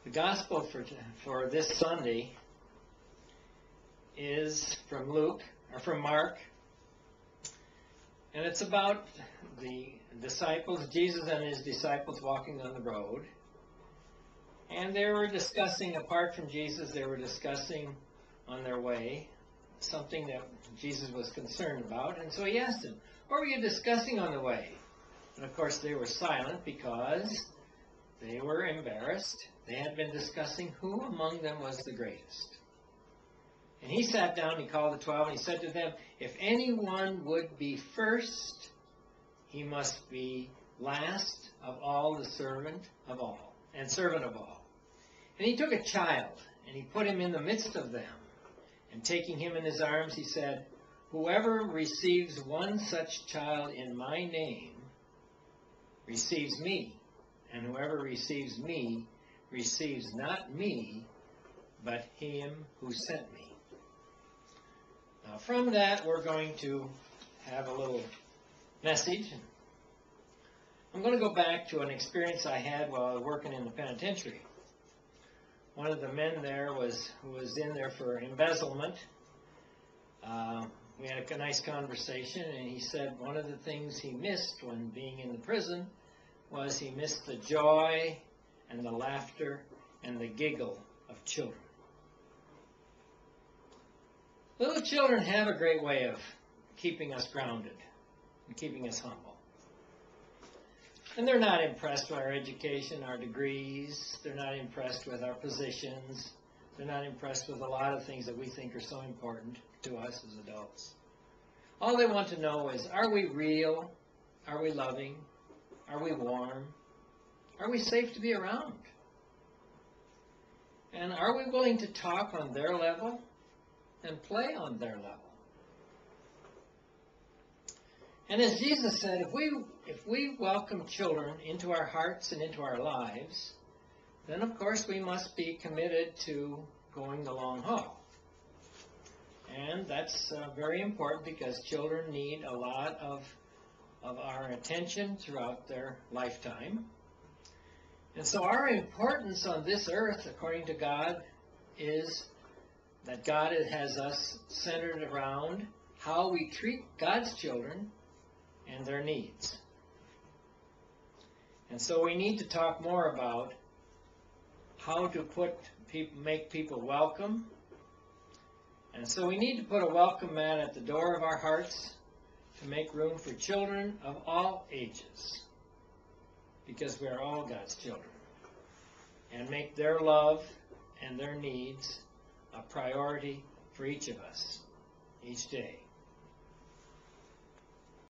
The gospel for this Sunday is from Mark, and it's about the disciples, Jesus and his disciples walking on the road. And they were discussing, apart from Jesus, they were discussing on their way something that Jesus was concerned about. And so he asked them, "What were you discussing on the way?" And of course they were silent because they were embarrassed. They had been discussing who among them was the greatest. And he sat down, he called the 12, and he said to them, "If anyone would be first, he must be last of all, the servant of all, and servant of all." And he took a child, and he put him in the midst of them. And taking him in his arms, he said, "Whoever receives one such child in my name receives me. And whoever receives me receives not me, but him who sent me." Now from that, we're going to have a little message. I'm going to go back to an experience I had while I was working in the penitentiary. One of the men there who was in there for embezzlement. We had a nice conversation, and he said one of the things he missed when being in the prison was he missed the joy and the laughter and the giggle of children. Little children have a great way of keeping us grounded and keeping us humble. And they're not impressed with our education, our degrees. They're not impressed with our positions. They're not impressed with a lot of things that we think are so important to us as adults. All they want to know is, are we real? Are we loving? Are we warm? Are we safe to be around? And are we willing to talk on their level and play on their level? And as Jesus said, if we welcome children into our hearts and into our lives, then of course we must be committed to going the long haul. And that's very important because children need a lot of our attention throughout their lifetime. And so our importance on this earth, according to God, is that God has us centered around how we treat God's children and their needs. And so we need to talk more about how to make people welcome. And so we need to put a welcome mat at the door of our hearts to make room for children of all ages, because we are all God's children, and make their love and their needs a priority for each of us each day.